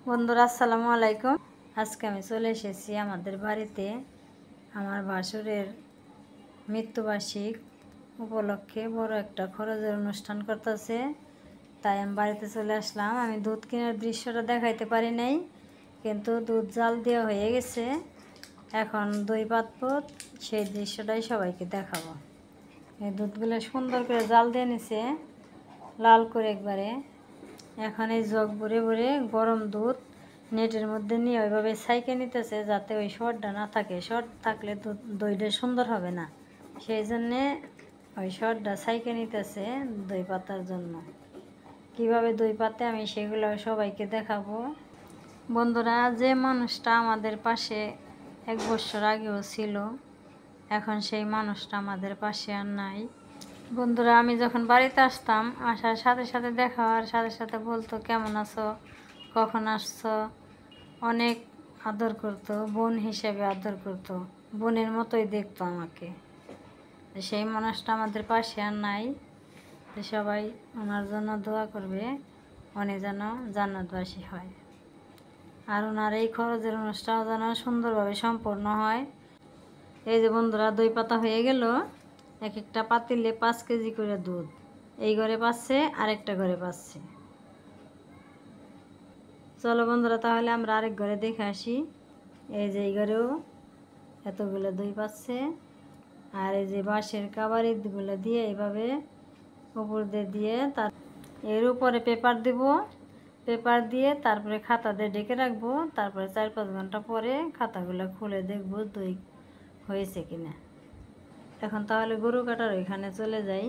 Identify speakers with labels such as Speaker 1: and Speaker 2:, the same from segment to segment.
Speaker 1: বন্ধুরা আসসালামু আলাইকুম। আজকে আমি চলে এসেছি আমাদের বাড়িতে আমার ভাসুরের মৃত্যুবার্ষিক উপলক্ষে বড় একটা খরচের অনুষ্ঠান করতেছে, তাই আমি বাড়িতে চলে আসলাম। আমি দুধ কেনার দৃশ্যটা দেখাইতে পারি নাই, কিন্তু দুধ জাল দেওয়া হয়ে গেছে, এখন দই পাতবো, সেই দৃশ্যটাই সবাইকে দেখাবো। এই দুধগুলো সুন্দর করে জাল দিয়ে নিছে, লাল করে একবারে। এখন এই জগ ভরে ভরে গরম দুধ নেটের মধ্যে নিয়ে ওইভাবে ছাইকে নিতেছে, যাতে ওই শর্টটা না থাকে। শর্ট থাকলে দইটা সুন্দর হবে না, সেই জন্যে ওই শর্টটা ছাইকে নিতেছে দই পাতার জন্য। কিভাবে দই পাতে আমি সেগুলো সবাইকে দেখাবো। বন্ধুরা, যে মানুষটা আমাদের পাশে 1 বছর আগেও ছিল, এখন সেই মানুষটা আমাদের পাশে আর নাই। বন্ধুরা, আমি যখন বাড়িতে আসতাম, আসার সাথে সাথে দেখা হওয়ার সাথে সাথে বলতো কেমন আছো, কখন আসছো, অনেক আদর করতো, বোন হিসেবে আদর করতো, বোনের মতোই দেখতো আমাকে। সেই মানুষটা আমাদের পাশে আর নাই। সবাই ওনার জন্য দোয়া করবে, উনি যেন জান্নাতবাসী হয়, আর ওনার এই খরচের অনুষ্ঠান যেন সুন্দরভাবে সম্পন্ন হয়। এই যে বন্ধুরা, দই পাতা হয়ে গেল। এক একটা পাতিলে 5 কেজি করে দুধ, এই ঘরে পাচ্ছে, আরেকটা ঘরে পাচ্ছে। চলো বন্ধুরা, তাহলে আমরা আরেক ঘরে দেখে আসি। এই যে এই ঘরেও এতগুলো দই পাচ্ছে, আর এই যে বাঁশের কাবারিগুলো দিয়ে এইভাবে উপর দিয়ে তার এর উপরে পেপার দেব, পেপার দিয়ে তারপরে খাতা দিয়ে ঢেকে রাখবো। তারপরে 4-5 ঘন্টা পরে খাতাগুলো খুলে দেখবো দই হয়েছে কিনা। এখন তাহলে গরু কাটার ওইখানে চলে যাই।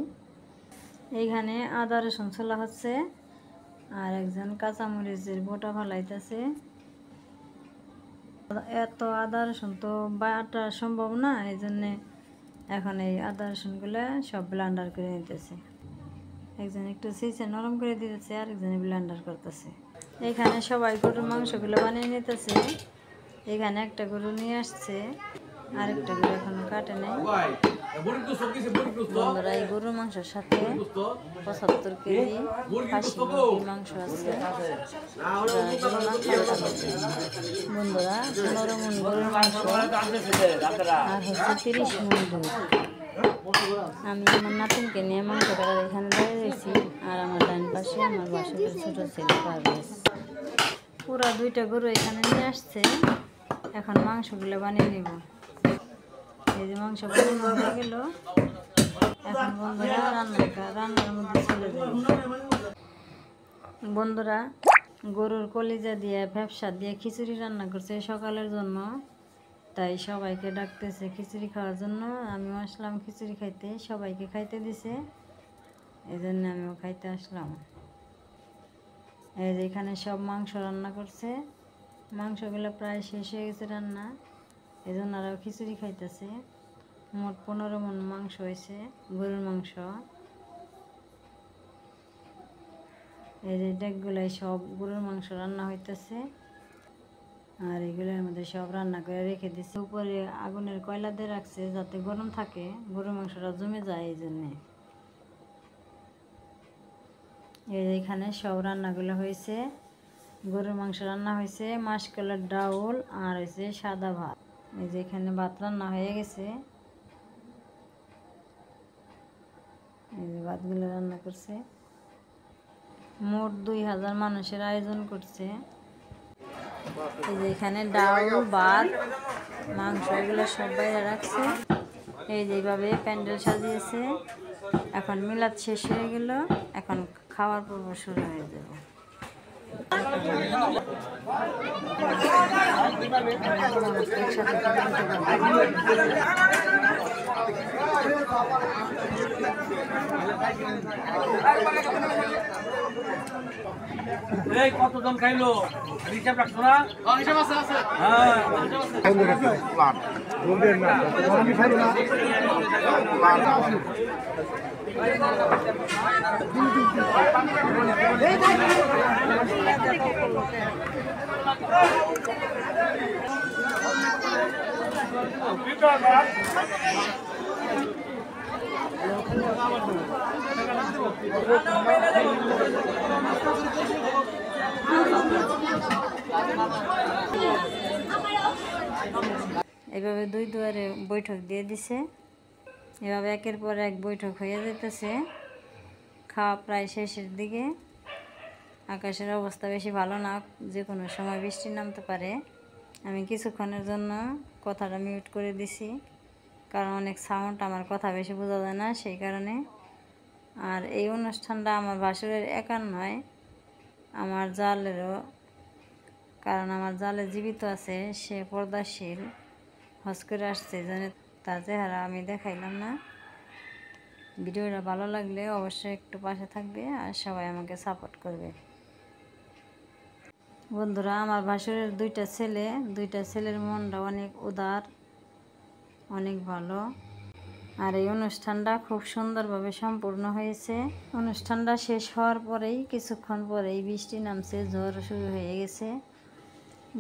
Speaker 1: এইখানে আদা রসুন ছোলা হচ্ছে, আর একজন কাঁচামরিচের বোটা ফালাইতেছে। এত আদা রসুন তো বাটা সম্ভব না, এই জন্যে এখন এই আদা রসুনগুলো সব ব্লেন্ডার করে নিতেছে। একজন একটু সিচে নরম করে দিতেছে, আর একজন ব্লেন্ডার করতেছে। এখানে সবাই গরুর মাংসগুলো বানিয়ে নিতেছে। এখানে একটা গরু নিয়ে আসছে, আরেকটা গরু এখনো কাটে নাই। বন্ধুরা, এই গরুর মাংসের সাথে 75 কেজি খাসি মুরগির মাংস আছে। বন্ধুরা, 15 মণ গরুর মাংস আর হচ্ছে 30 মণ দুধ। আমি আমার নাতিনকে নিয়ে মাংস কাটার এখানে দাঁড়িয়ে রয়েছি, আর আমার ডান পাশে আমার বাসুরের ছোট ছেলে পারভেজ। পুরা 2টা গরু এখানে নিয়ে আসছে, এখন মাংসগুলো বানিয়ে নিব। এই যে মাংস বানানো হয়ে গেল, এখন বন্ধুরা রান্নার মধ্যে চলে যাই। বন্ধুরা, গরুর কলিজা দিয়ে ভ্যাপসা দিয়ে খিচুড়ি রান্না করছে সকালের জন্য, তাই সবাইকে ডাকতেছে খিচুড়ি খাওয়ার জন্য। আমিও আসলাম খিচুড়ি খাইতে, সবাইকে খাইতে দিছে, এই জন্য আমিও খাইতে আসলাম। এই যে এখানে সব মাংস রান্না করছে, মাংসগুলো প্রায় শেষ হয়ে গেছে রান্না, এই জন্য আরও খিচুড়ি খাইতেছে। মোট 15 মণ মাংস হয়েছে, গরুর মাংস। এই যে ডেকগুলাই সব গরুর মাংস রান্না হইতেছে, আর এগুলোর মধ্যে সব রান্না করে রেখে দিচ্ছে। উপরে আগুনের কয়লা দিয়ে রাখছে যাতে গরম থাকে, গরুর মাংসটা জমে যায় এই জন্যে। এই যে এখানে সব রান্নাগুলো হয়েছে, গরুর মাংস রান্না হয়েছে, মাসকলার ডাউল, আর হয়েছে সাদা ভাত। এই যে এখানে ভাত রান্না হয়ে গেছে, এই যে ভাতগুলো রান্না করছে। মোট 2000 মানুষের আয়োজন করছে। এই যে এখানে ডাউল, ভাত, মাংস এগুলো সব বাইরে রাখছে। এই যে এইভাবে প্যান্ডেল সাজিয়েছে। এখন মিলাদ শেষ হয়ে গেল, এখন খাওয়ার পর্ব শুরু হয়ে যাবে।
Speaker 2: কতজন খাইলো হিসাব রাখছো না? হিসাব আছে।
Speaker 1: এভাবে দুই দুয়ারে বৈঠক দিয়ে দিছে। এভাবে একের পর এক বৈঠক হয়ে যেতেছে। খাওয়া প্রায় শেষের দিকে। আকাশের অবস্থা বেশি ভালো না, যে কোনো সময় বৃষ্টি নামতে পারে। আমি কিছুক্ষণের জন্য কথাটা মিউট করে দিছি, কারণ অনেক সাউন্ড, আমার কথা বেশি বোঝা যায় না সেই কারণে। আর এই অনুষ্ঠানটা আমার ভাসুরের একার নয়, আমার জালেরও, কারণ আমার জালে জীবিত আছে, সে পর্দাশীল, হজ করে আসছে, এই জন্য তার চেহারা আমি দেখাইলাম না। ভিডিওটা ভালো লাগলে অবশ্যই একটু পাশে থাকবে আর সবাই আমাকে সাপোর্ট করবে। বন্ধুরা, আমার ভাসুরের দুইটা ছেলের মনটা অনেক উদার, অনেক ভালো। আর এই অনুষ্ঠানটা খুব সুন্দরভাবে সম্পূর্ণ হয়েছে। অনুষ্ঠানটা শেষ হওয়ার পরেই কিছুক্ষণ পরেই বৃষ্টি নামছে, ঝড় শুরু হয়ে গেছে।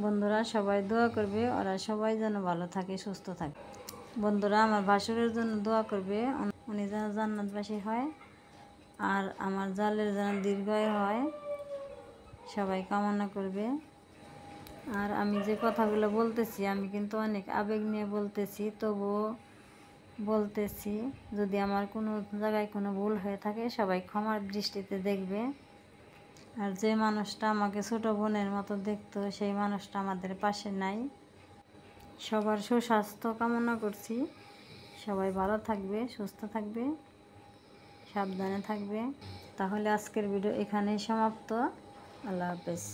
Speaker 1: বন্ধুরা সবাই দোয়া করবে, ওরা সবাই যেন ভালো থাকে, সুস্থ থাকে। বন্ধুরা আমার ভাসুরের জন্য দোয়া করবে, উনি যেন জান্নাতবাসী হয় আর আমার জালের যেন দীর্ঘায়ু হয়, সবাই কামনা করবে। আর আমি যে কথাগুলো বলতেছি, আমি কিন্তু অনেক আবেগ নিয়ে বলতেছি, তবুও বলতেছি। যদি আমার কোনো জায়গায় কোনো ভুল হয়ে থাকে সবাই ক্ষমার দৃষ্টিতে দেখবে। আর যে মানুষটা আমাকে ছোট বোনের মতো দেখতো, সেই মানুষটা আমাদের পাশে নাই। সবার সুস্বাস্থ্য কামনা করছি। সবাই ভালো থাকবে, সুস্থ থাকবে, সাবধানে থাকবে। তাহলে আজকের ভিডিও এখানেই সমাপ্ত। আল্লাহ হাফেজ।